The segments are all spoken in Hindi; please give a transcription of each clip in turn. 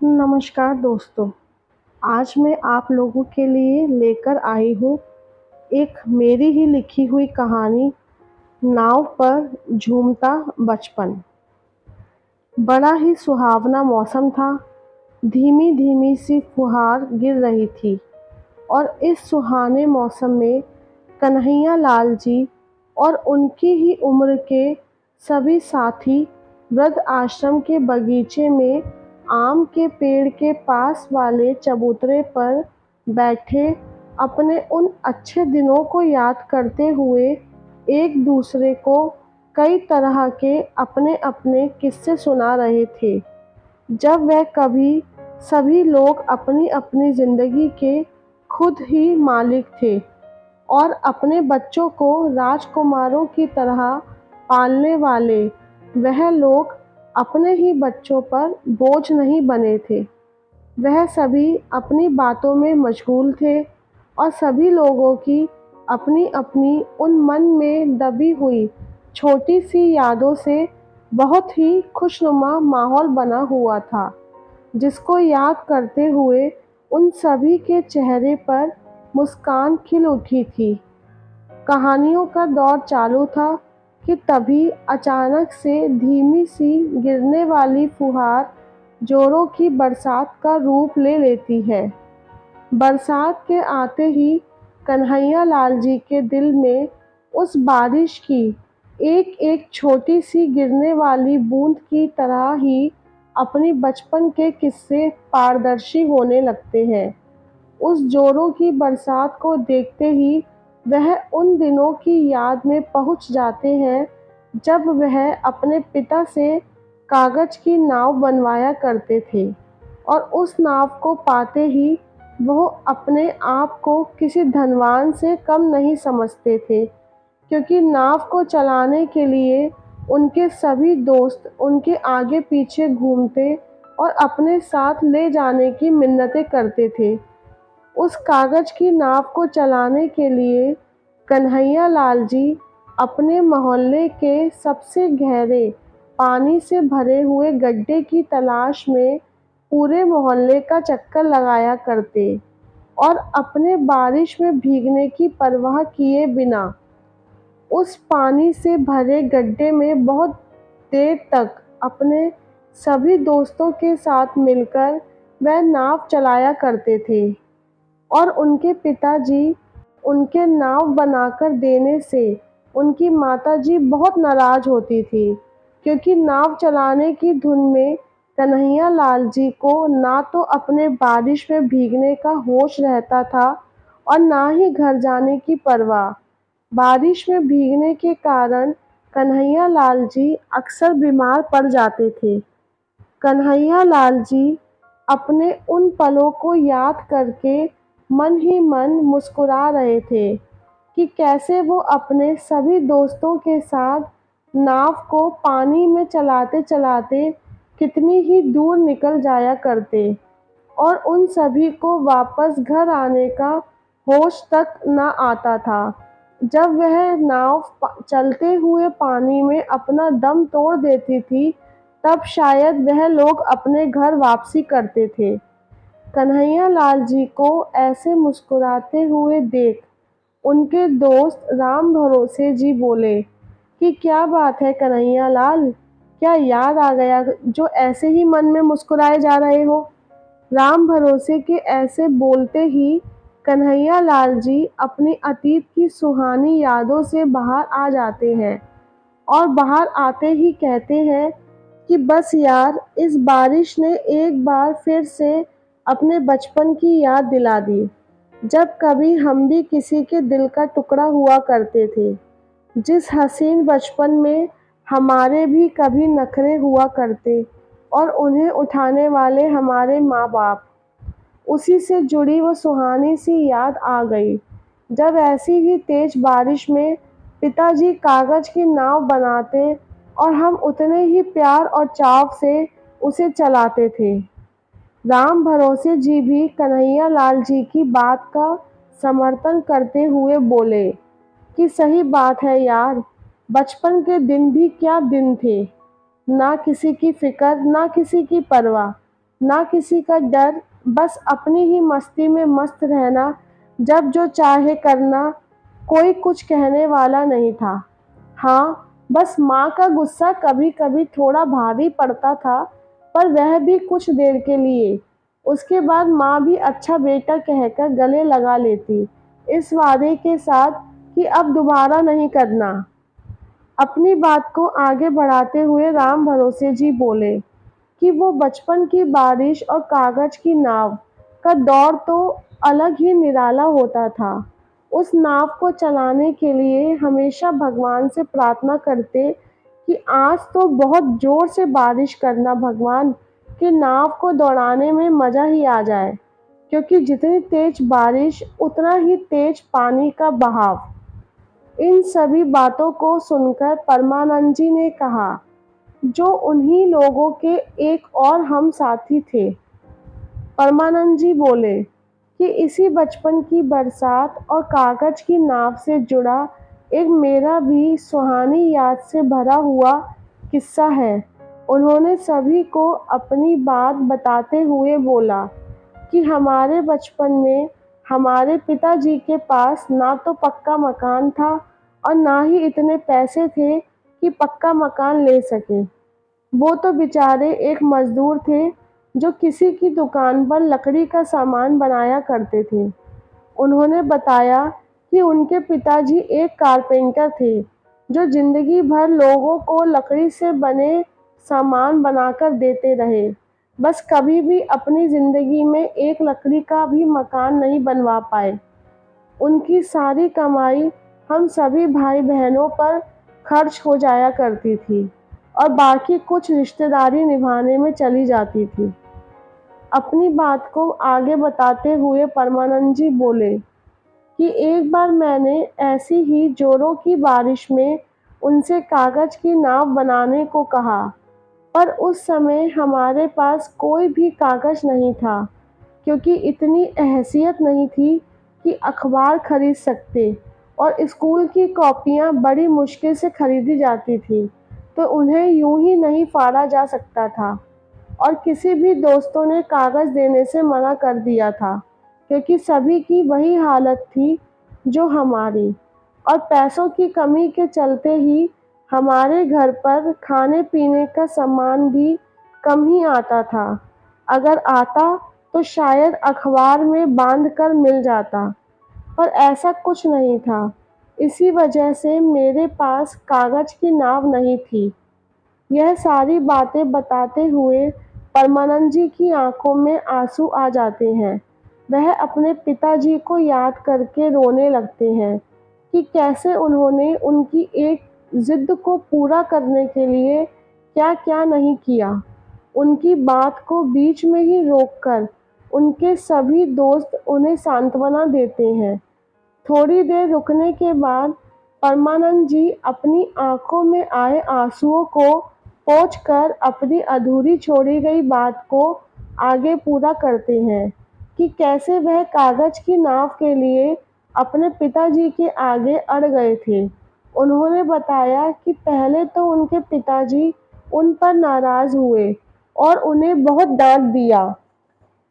नमस्कार दोस्तों, आज मैं आप लोगों के लिए लेकर आई हूँ एक मेरी ही लिखी हुई कहानी नाव पर झूमता बचपन। बड़ा ही सुहावना मौसम था, धीमी-धीमी सी फुहार गिर रही थी और इस सुहाने मौसम में कन्हैया लाल जी और उनकी ही उम्र के सभी साथी वृद्ध आश्रम के बगीचे में आम के पेड़ के पास वाले चबूतरे पर बैठे अपने उन अच्छे दिनों को याद करते हुए एक दूसरे को कई तरह के अपने-अपने किस्से सुना रहे थे। जब वह कभी सभी लोग अपनी-अपनी ज़िंदगी के खुद ही मालिक थे और अपने बच्चों को राजकुमारों की तरह पालने वाले वह लोग अपने ही बच्चों पर बोझ नहीं बने थे। वह सभी अपनी बातों में मशगूल थे और सभी लोगों की अपनी-अपनी उन मन में दबी हुई छोटी-सी यादों से बहुत ही खुशनुमा माहौल बना हुआ था, जिसको याद करते हुए उन सभी के चेहरे पर मुस्कान खिल उठी थी। कहानियों का दौर चालू था कि तभी अचानक से धीमी सी गिरने वाली फुहार जोरों की बरसात का रूप ले लेती है। बरसात के आते ही कन्हैया लाल जी के दिल में उस बारिश की एक-एक छोटी सी गिरने वाली बूंद की तरह ही अपनी बचपन के किस्से पारदर्शी होने लगते हैं। उस जोरों की बरसात को देखते ही वह उन दिनों की याद में पहुंच जाते हैं जब वह अपने पिता से कागज़ की नाव बनवाया करते थे और उस नाव को पाते ही वो अपने आप को किसी धनवान से कम नहीं समझते थे, क्योंकि नाव को चलाने के लिए उनके सभी दोस्त उनके आगे पीछे घूमते और अपने साथ ले जाने की मिन्नतें करते थे। उस कागज़ की नाव को चलाने के लिए कन्हैया लाल जी अपने मोहल्ले के सबसे गहरे पानी से भरे हुए गड्ढे की तलाश में पूरे मोहल्ले का चक्कर लगाया करते और अपने बारिश में भीगने की परवाह किए बिना उस पानी से भरे गड्ढे में बहुत देर तक अपने सभी दोस्तों के साथ मिलकर वह नाव चलाया करते थे और उनके पिताजी उनके नाव बनाकर देने से उनकी माताजी बहुत नाराज़ होती थी, क्योंकि नाव चलाने की धुन में कन्हैया लाल जी को ना तो अपने बारिश में भीगने का होश रहता था और ना ही घर जाने की परवाह। बारिश में भीगने के कारण कन्हैया लाल जी अक्सर बीमार पड़ जाते थे। कन्हैया लाल जी अपने उन पलों को याद करके मन ही मन मुस्कुरा रहे थे कि कैसे वो अपने सभी दोस्तों के साथ नाव को पानी में चलाते-चलाते कितनी ही दूर निकल जाया करते और उन सभी को वापस घर आने का होश तक न आता था। जब वह नाव चलते हुए पानी में अपना दम तोड़ देती थी, तब शायद वह लोग अपने घर वापसी करते थे। कन्हैया लाल जी को ऐसे मुस्कुराते हुए देख उनके दोस्त राम भरोसे जी बोले कि क्या बात है कन्हैया लाल, क्या याद आ गया जो ऐसे ही मन में मुस्कुराए जा रहे हो? राम भरोसे के ऐसे बोलते ही कन्हैया लाल जी अपनी अतीत की सुहानी यादों से बाहर आ जाते हैं और बाहर आते ही कहते हैं कि बस यार, इस बारिश ने एक बार फिर से अपने बचपन की याद दिला दी, जब कभी हम भी किसी के दिल का टुकड़ा हुआ करते थे। जिस हसीन बचपन में हमारे भी कभी नखरे हुआ करते और उन्हें उठाने वाले हमारे माँ-बाप। उसी से जुड़ी वो सुहानी सी याद आ गई, जब ऐसी ही तेज बारिश में पिताजी कागज़ की नाव बनाते और हम उतने ही प्यार और चाव से उसे चलाते थे। राम भरोसे जी भी कन्हैया लाल जी की बात का समर्थन करते हुए बोले कि सही बात है यार, बचपन के दिन भी क्या दिन थे। ना किसी की फ़िक्र, ना किसी की परवाह। ना किसी का डर, बस अपनी ही मस्ती में मस्त रहना, जब जो चाहे करना, कोई कुछ कहने वाला नहीं था। हाँ, बस माँ का गुस्सा कभी-कभी थोड़ा भारी पड़ता था, पर वह भी कुछ देर के लिए। उसके बाद माँ भी अच्छा बेटा कहकर गले लगा लेती, इस वादे के साथ कि अब दोबारा नहीं करना। अपनी बात को आगे बढ़ाते हुए राम भरोसे जी बोले कि वो बचपन की बारिश और कागज की नाव का दौर तो अलग ही निराला होता था। उस नाव को चलाने के लिए हमेशा भगवान से प्रार्थना करते कि आज तो बहुत जोर से बारिश करना भगवान, कि नाव को दौड़ाने में मज़ा ही आ जाए, क्योंकि जितनी तेज बारिश उतना ही तेज पानी का बहाव। इन सभी बातों को सुनकर परमानंद जी ने कहा, जो उन्हीं लोगों के एक और हम साथी थे। परमानंद जी बोले कि इसी बचपन की बरसात और कागज की नाव से जुड़ा एक मेरा भी सुहानी याद से भरा हुआ किस्सा है। उन्होंने सभी को अपनी बात बताते हुए बोला कि हमारे बचपन में हमारे पिताजी के पास ना तो पक्का मकान था और ना ही इतने पैसे थे कि पक्का मकान ले सके। वो तो बेचारे एक मजदूर थे जो किसी की दुकान पर लकड़ी का सामान बनाया करते थे। उन्होंने बताया कि उनके पिताजी एक कारपेंटर थे जो जिंदगी भर लोगों को लकड़ी से बने सामान बनाकर देते रहे, बस कभी भी अपनी ज़िंदगी में एक लकड़ी का भी मकान नहीं बनवा पाए। उनकी सारी कमाई हम सभी भाई-बहनों पर खर्च हो जाया करती थी और बाकी कुछ रिश्तेदारी निभाने में चली जाती थी। अपनी बात को आगे बताते हुए परमानंद जी बोले कि एक बार मैंने ऐसी ही जोरों की बारिश में उनसे कागज़ की नाव बनाने को कहा, पर उस समय हमारे पास कोई भी कागज़ नहीं था, क्योंकि इतनी हैसियत नहीं थी कि अखबार खरीद सकते और स्कूल की कॉपियाँ बड़ी मुश्किल से खरीदी जाती थी, तो उन्हें यूं ही नहीं फाड़ा जा सकता था। और किसी भी दोस्तों ने कागज़ देने से मना कर दिया था, क्योंकि सभी की वही हालत थी जो हमारी, और पैसों की कमी के चलते ही हमारे घर पर खाने-पीने का सामान भी कम ही आता था। अगर आता तो शायद अखबार में बाँध कर मिल जाता, पर ऐसा कुछ नहीं था। इसी वजह से मेरे पास कागज़ की नाव नहीं थी। यह सारी बातें बताते हुए परमानंद जी की आंखों में आंसू आ जाते हैं। वह अपने पिताजी को याद करके रोने लगते हैं कि कैसे उन्होंने उनकी एक ज़िद को पूरा करने के लिए क्या-क्या नहीं किया। उनकी बात को बीच में ही रोककर उनके सभी दोस्त उन्हें सांत्वना देते हैं। थोड़ी देर रुकने के बाद परमानंद जी अपनी आंखों में आए आंसुओं को पोंछकर अपनी अधूरी छोड़ी गई बात को आगे पूरा करते हैं कि कैसे वह कागज की नाव के लिए अपने पिताजी के आगे अड़ गए थे। उन्होंने बताया कि पहले तो उनके पिताजी उन पर नाराज़ हुए और उन्हें बहुत डांट दिया,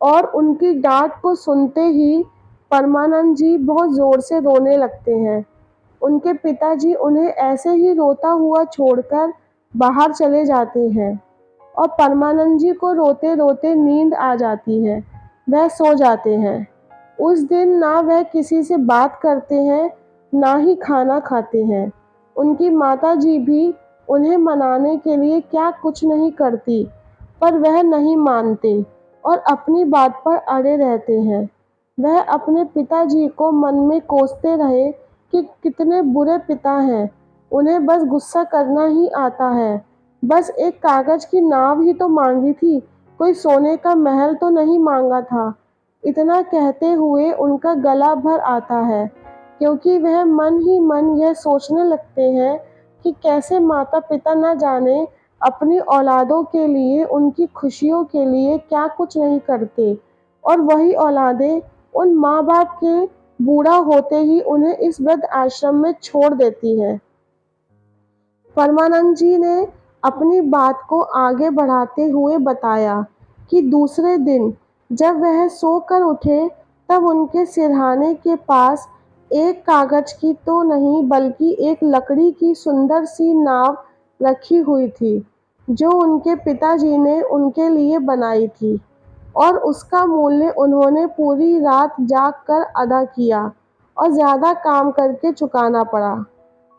और उनकी डांट को सुनते ही परमानंद जी बहुत ज़ोर से रोने लगते हैं। उनके पिताजी उन्हें ऐसे ही रोता हुआ छोड़कर बाहर चले जाते हैं और परमानंद जी को रोते-रोते नींद आ जाती है। वह सो जाते हैं। उस दिन ना वह किसी से बात करते हैं, ना ही खाना खाते हैं। उनकी माताजी भी उन्हें मनाने के लिए क्या कुछ नहीं करती, पर वह नहीं मानते और अपनी बात पर अड़े रहते हैं। वह अपने पिताजी को मन में कोसते रहे कि कितने बुरे पिता हैं, उन्हें बस गुस्सा करना ही आता है। बस एक कागज़ की नाव ही तो माँगी थी, कोई सोने का महल तो नहीं माँगा था। इतना कहते हुए उनका गला भर आता है, क्योंकि वह मन ही मन यह सोचने लगते हैं कि कैसे माता-पिता न जाने अपनी औलादों के लिए, उनकी खुशियों के लिए क्या कुछ नहीं करते, और वही औलादें उन माँ-बाप के बूढ़ा होते ही उन्हें इस वृद्ध आश्रम में छोड़ देती हैं। परमानंद जी ने अपनी बात को आगे बढ़ाते हुए बताया कि दूसरे दिन जब वह सोकर उठे तब उनके सिरहाने के पास एक कागज की तो नहीं बल्कि एक लकड़ी की सुंदर सी नाव रखी हुई थी, जो उनके पिताजी ने उनके लिए बनाई थी और उसका मूल्य उन्होंने पूरी रात जाग कर अदा किया और ज़्यादा काम करके चुकाना पड़ा।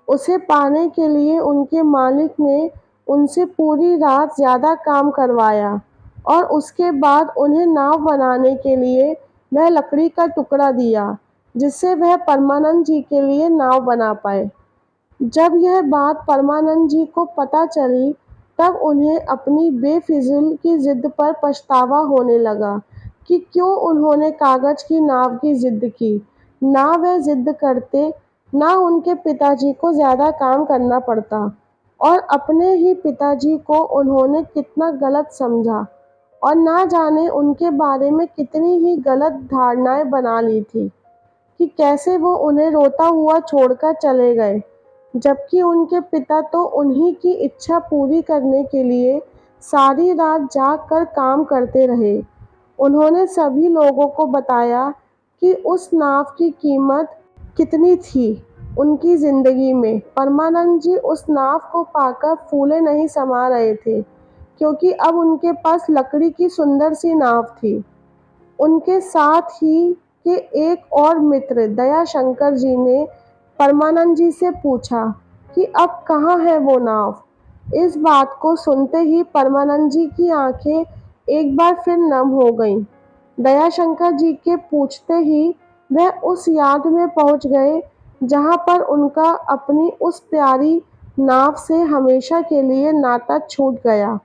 उसे पाने के लिए उनके मालिक ने उनसे पूरी रात ज़्यादा काम करवाया और उसके बाद उन्हें नाव बनाने के लिए वह लकड़ी का टुकड़ा दिया, जिससे वह परमानंद जी के लिए नाव बना पाए। जब यह बात परमानंद जी को पता चली तब उन्हें अपनी बेफिजूल की ज़िद पर पछतावा होने लगा कि क्यों उन्होंने कागज़ की नाव की ज़िद की। ना वह ज़िद करते, ना उनके पिताजी को ज़्यादा काम करना पड़ता और अपने ही पिताजी को उन्होंने कितना गलत समझा और ना जाने उनके बारे में कितनी ही गलत धारणाएं बना ली थी कि कैसे वो उन्हें रोता हुआ छोड़कर चले गए, जबकि उनके पिता तो उन्हीं की इच्छा पूरी करने के लिए सारी रात जाग कर काम करते रहे। उन्होंने सभी लोगों को बताया कि उस नाव की कीमत कितनी थी उनकी ज़िंदगी में। परमानंद जी उस नाव को पाकर फूले नहीं समा रहे थे, क्योंकि अब उनके पास लकड़ी की सुंदर सी नाव थी। उनके साथ ही के एक और मित्र दयाशंकर जी ने परमानंद जी से पूछा कि अब कहाँ है वो नाव। इस बात को सुनते ही परमानंद जी की आंखें एक बार फिर नम हो गईं। दयाशंकर जी के पूछते ही वह उस याद में पहुंच गए जहां पर उनका अपनी उस प्यारी नाव से हमेशा के लिए नाता छूट गया।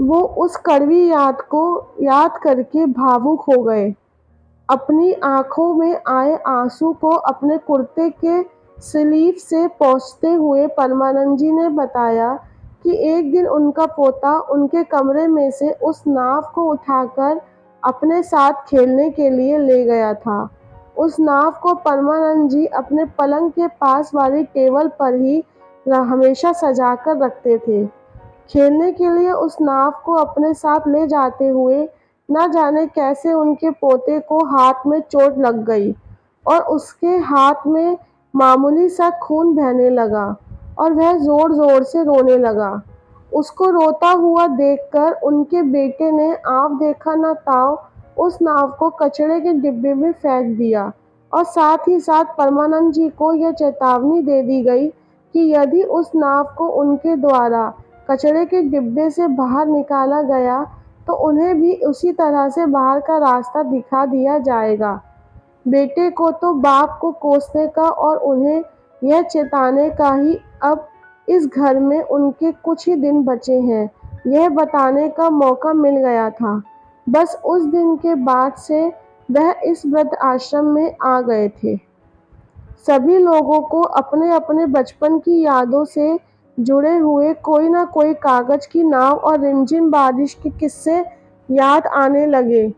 वो उस कड़वी याद को याद करके भावुक हो गए। अपनी आंखों में आए आंसू को अपने कुर्ते के स्लीव से पोंछते हुए परमानंद जी ने बताया कि एक दिन उनका पोता उनके कमरे में से उस नाव को उठाकर अपने साथ खेलने के लिए ले गया था। उस नाव को परमानंद जी अपने पलंग के पास वाली टेबल पर ही हमेशा सजा कर रखते थे। खेलने के लिए उस नाव को अपने साथ ले जाते हुए न जाने कैसे उनके पोते को हाथ में चोट लग गई और उसके हाथ में मामूली सा खून बहने लगा और वह ज़ोर-ज़ोर से रोने लगा। उसको रोता हुआ देखकर उनके बेटे ने आव देखा न ताव उस नाव को कचरे के डिब्बे में फेंक दिया और साथ ही साथ परमानंद जी को यह चेतावनी दे दी गई कि यदि उस नाव को उनके द्वारा कचरे के डिब्बे से बाहर निकाला गया तो उन्हें भी उसी तरह से बाहर का रास्ता दिखा दिया जाएगा। बेटे को तो बाप को कोसने का और उन्हें यह चेताने का ही अब इस घर में उनके कुछ ही दिन बचे हैं, यह बताने का मौका मिल गया था। बस उस दिन के बाद से वह इस वृद्ध आश्रम में आ गए थे। सभी लोगों को अपने अपने बचपन की यादों से जुड़े हुए कोई ना कोई कागज की नाव और रिमझिम बारिश के किस्से याद आने लगे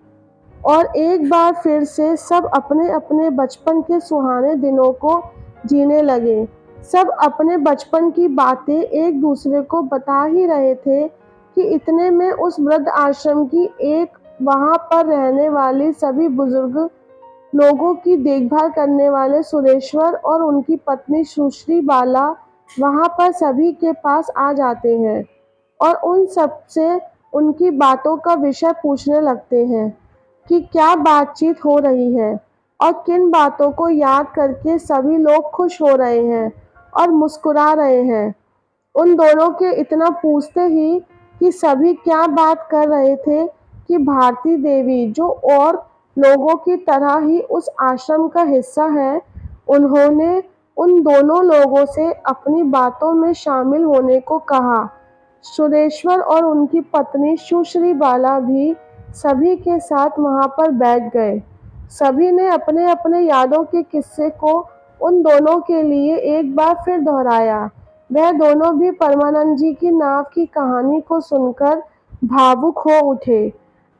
और एक बार फिर से सब अपने अपने बचपन के सुहाने दिनों को जीने लगे। सब अपने बचपन की बातें एक दूसरे को बता ही रहे थे कि इतने में उस वृद्ध आश्रम की एक वहाँ पर रहने वाली सभी बुजुर्ग लोगों की देखभाल करने वाले सुरेश्वर और उनकी पत्नी सुश्री बाला वहाँ पर सभी के पास आ जाते हैं और उन सब से उनकी बातों का विषय पूछने लगते हैं कि क्या बातचीत हो रही है और किन बातों को याद करके सभी लोग खुश हो रहे हैं और मुस्कुरा रहे हैं। उन दोनों के इतना पूछते ही कि सभी क्या बात कर रहे थे कि भारती देवी, जो और लोगों की तरह ही उस आश्रम का हिस्सा है, उन्होंने उन दोनों लोगों से अपनी बातों में शामिल होने को कहा। सुरेश्वर और उनकी पत्नी सुश्री बाला भी सभी के साथ वहाँ पर बैठ गए। सभी ने अपने अपने यादों के किस्से को उन दोनों के लिए एक बार फिर दोहराया। वह दोनों भी परमानंद जी की नाव की कहानी को सुनकर भावुक हो उठे।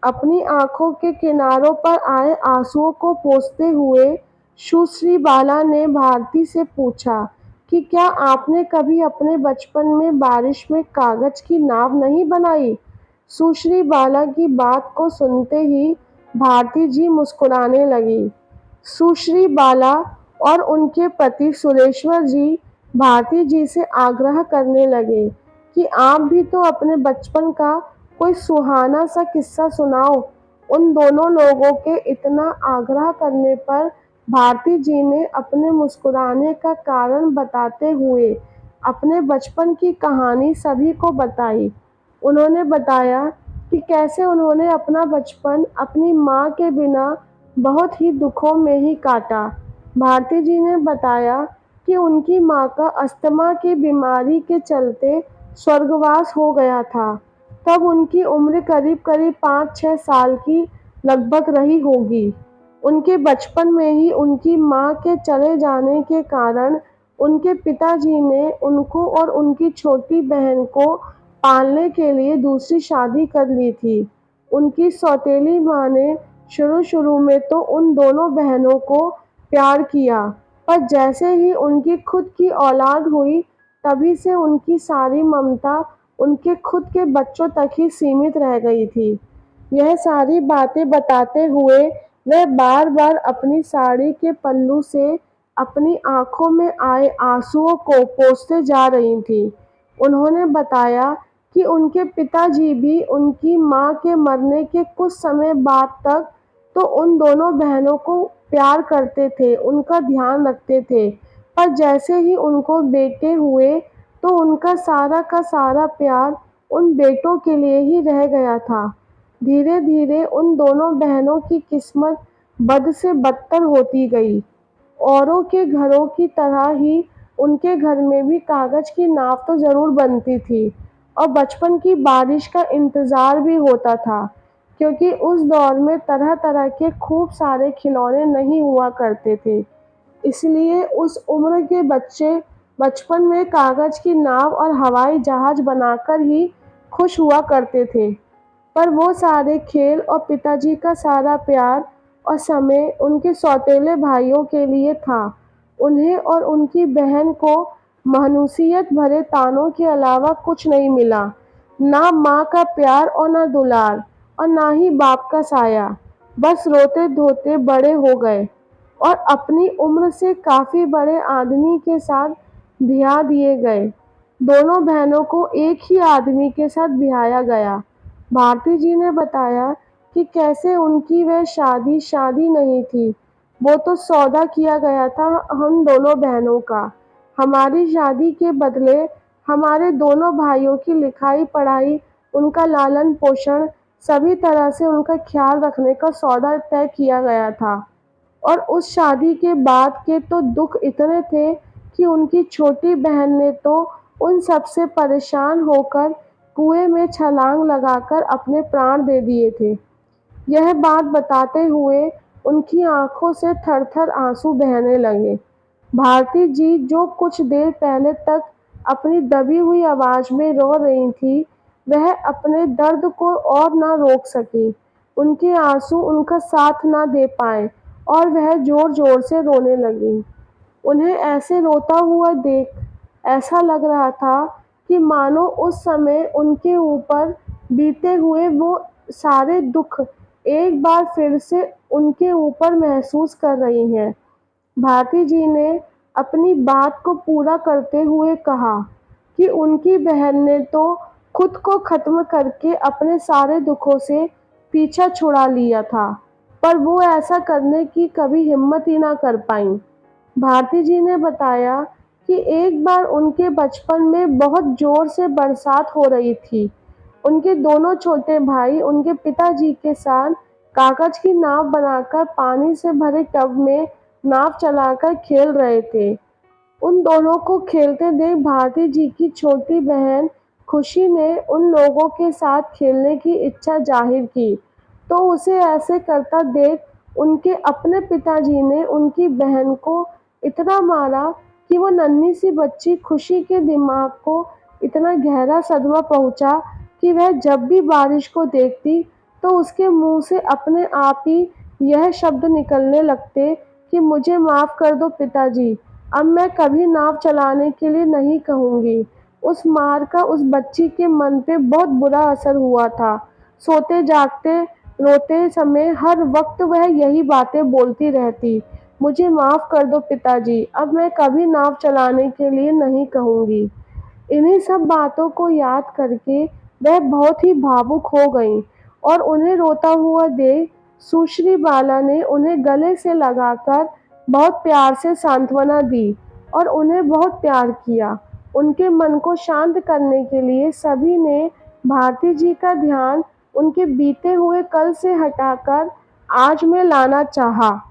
अपनी आंखों के किनारों पर आए आंसुओं को पोंछते हुए सुश्री बाला ने भारती से पूछा कि क्या आपने कभी अपने बचपन में बारिश में कागज की नाव नहीं बनाई? सुश्री बाला की बात को सुनते ही भारती जी मुस्कुराने लगी। सुश्री बाला और उनके पति सुरेश्वर जी भारती जी से आग्रह करने लगे कि आप भी तो अपने बचपन का कोई सुहाना सा किस्सा सुनाओ। उन दोनों लोगों के इतना आग्रह करने पर भारती जी ने अपने मुस्कुराने का कारण बताते हुए अपने बचपन की कहानी सभी को बताई। उन्होंने बताया कि कैसे उन्होंने अपना बचपन अपनी माँ के बिना बहुत ही दुखों में ही काटा। भारती जी ने बताया कि उनकी माँ का अस्थमा की बीमारी के चलते स्वर्गवास हो गया था। तब उनकी उम्र करीब-करीब 5-6 साल की लगभग रही होगी। उनके बचपन में ही उनकी माँ के चले जाने के कारण उनके पिताजी ने उनको और उनकी छोटी बहन को पालने के लिए दूसरी शादी कर ली थी। उनकी सौतेली माँ ने शुरू-शुरू में तो उन दोनों बहनों को प्यार किया, पर जैसे ही उनकी खुद की औलाद हुई, तभी से उनकी सारी ममता उनके खुद के बच्चों तक ही सीमित रह गई थी। यह सारी बातें बताते हुए वह बार-बार अपनी साड़ी के पल्लू से अपनी आँखों में आए आँसुओं को पोंछते जा रही थीं। उन्होंने बताया कि उनके पिताजी भी उनकी माँ के मरने के कुछ समय बाद तक तो उन दोनों बहनों को प्यार करते थे, उनका ध्यान रखते थे, पर जैसे ही उनको बेटे हुए तो उनका सारा का सारा प्यार उन बेटों के लिए ही रह गया था। धीरे-धीरे उन दोनों बहनों की किस्मत बद से बदतर होती गई। औरों के घरों की तरह ही उनके घर में भी कागज़ की नाव तो ज़रूर बनती थी और बचपन की बारिश का इंतज़ार भी होता था, क्योंकि उस दौर में तरह-तरह के खूब सारे खिलौने नहीं हुआ करते थे। इसलिए उस उम्र के बच्चे बचपन में कागज़ की नाव और हवाई जहाज़ बनाकर ही खुश हुआ करते थे। पर वो सारे खेल और पिताजी का सारा प्यार और समय उनके सौतेले भाइयों के लिए था। उन्हें और उनकी बहन को मायूसियत भरे तानों के अलावा कुछ नहीं मिला। ना माँ का प्यार और ना दुलार और ना ही बाप का साया। बस रोते-धोते बड़े हो गए और अपनी उम्र से काफ़ी बड़े आदमी के साथ ब्याह दिए गए। दोनों बहनों को एक ही आदमी के साथ ब्याया गया। भारती जी ने बताया कि कैसे उनकी वह शादी नहीं थी, वो तो सौदा किया गया था हम दोनों बहनों का। हमारी शादी के बदले हमारे दोनों भाइयों की लिखाई-पढ़ाई, उनका लालन-पोषण, सभी तरह से उनका ख्याल रखने का सौदा तय किया गया था। और उस शादी के बाद के तो दुःख इतने थे कि उनकी छोटी बहन ने तो उन सब से परेशान होकर कुएं में छलांग लगाकर अपने प्राण दे दिए थे। यह बात बताते हुए उनकी आँखों से थर-थर आँसू बहने लगे। भारती जी जो कुछ देर पहले तक अपनी दबी हुई आवाज़ में रो रही थीं, वह अपने दर्द को और न रोक सकीं। उनके आँसू उनका साथ न दे पाए और वह ज़ोर-ज़ोर से रोने लगीं। उन्हें ऐसे रोता हुआ देख ऐसा लग रहा था कि मानो उस समय उनके ऊपर बीते हुए वो सारे दुःख एक बार फिर से उनके ऊपर महसूस कर रही हैं। भारती जी ने अपनी बात को पूरा करते हुए कहा कि उनकी बहन ने तो खुद को ख़त्म करके अपने सारे दुखों से पीछा छुड़ा लिया था, पर वो ऐसा करने की कभी हिम्मत ही ना कर पाईं। भारती जी ने बताया कि एक बार उनके बचपन में बहुत ज़ोर से बरसात हो रही थी। उनके दोनों छोटे भाई उनके पिताजी के साथ कागज़ की नाव बनाकर पानी से भरे टब में नाव चलाकर खेल रहे थे। उन दोनों को खेलते देख भारती जी की छोटी बहन खुशी ने उन लोगों के साथ खेलने की इच्छा ज़ाहिर की, तो उसे ऐसे करता देख उनके अपने पिताजी ने उनकी बहन को इतना मारा कि वो नन्ही-सी बच्ची खुशी के दिमाग को इतना गहरा सदमा पहुँचा कि वह जब भी बारिश को देखती, तो उसके मुँह से अपने आप ही यह शब्द निकलने लगते कि मुझे माफ़ कर दो पिताजी, अब मैं कभी नाव चलाने के लिए नहीं कहूँगी। उस मार का उस बच्ची के मन पे बहुत बुरा असर हुआ था। सोते जागते रोते समय हर वक्त वह यही बातें बोलती रहती, मुझे माफ़ कर दो पिताजी, अब मैं कभी नाव चलाने के लिए नहीं कहूँगी। इन्हीं सब बातों को याद करके वह बहुत ही भावुक हो गईं और उन्हें रोता हुआ देख सुश्री बाला ने उन्हें गले से लगाकर बहुत प्यार से सांत्वना दी और उन्हें बहुत प्यार किया। उनके मन को शांत करने के लिए सभी ने भारती जी का ध्यान उनके बीते हुए कल से हटाकर आज में लाना चाहा।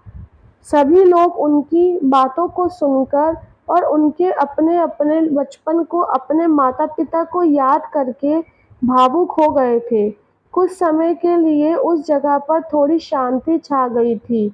सभी लोग उनकी बातों को सुनकर और उनके अपने-अपने बचपन को अपने माता-पिता को याद करके भावुक हो गए थे। कुछ समय के लिए उस जगह पर थोड़ी शांति छा गई थी।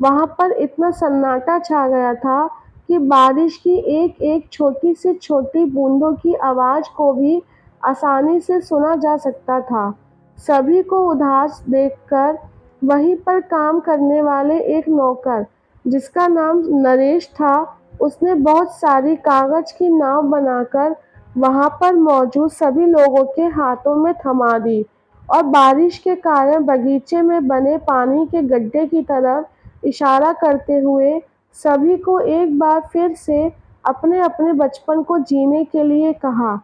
वहाँ पर इतना सन्नाटा छा गया था कि बारिश की एक-एक छोटी से छोटी बूंदों की आवाज़ को भी आसानी से सुना जा सकता था। सभी को उदास देखकर वहीं पर काम करने वाले एक नौकर, जिसका नाम नरेश था, उसने बहुत सारी कागज की नाव बनाकर वहाँ पर मौजूद सभी लोगों के हाथों में थमा दी और बारिश के कारण बगीचे में बने पानी के गड्ढे की तरफ इशारा करते हुए सभी को एक बार फिर से अपने-अपने बचपन को जीने के लिए कहा।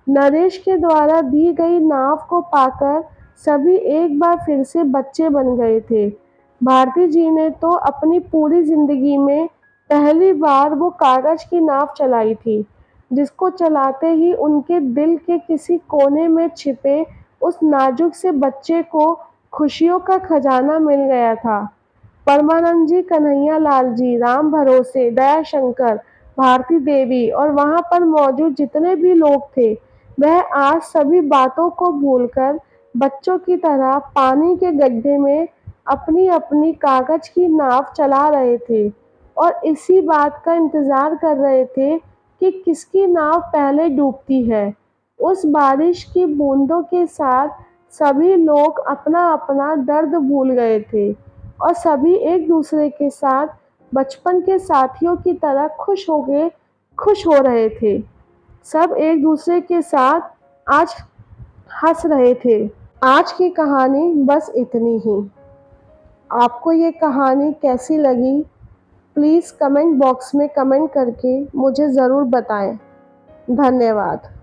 नरेश के द्वारा दी गई नाव को पाकर सभी एक बार फिर से बच्चे बन गए थे। भारती जी ने तो अपनी पूरी ज़िंदगी में पहली बार वो कागज़ की नाव चलाई थी, जिसको चलाते ही उनके दिल के किसी कोने में छिपे उस नाजुक से बच्चे को खुशियों का खजाना मिल गया था। परमानंद जी, कन्हैया लाल जी, राम भरोसे, दयाशंकर, भारती देवी और वहाँ पर मौजूद जितने भी लोग थे, वह आज सभी बातों को भूलकर बच्चों की तरह पानी के गड्ढे में अपनी-अपनी कागज़ की नाव चला रहे थे और इसी बात का इंतज़ार कर रहे थे कि किसकी नाव पहले डूबती है। उस बारिश की बूंदों के साथ सभी लोग अपना-अपना दर्द भूल गए थे और सभी एक-दूसरे के साथ बचपन के साथियों की तरह खुश हो रहे थे। सब एक-दूसरे के साथ आज हँस रहे थे। आज की कहानी बस इतनी ही। आपको ये कहानी कैसी लगी? प्लीज़ कमेंट बॉक्स में कमेंट करके मुझे ज़रूर बताएं। धन्यवाद।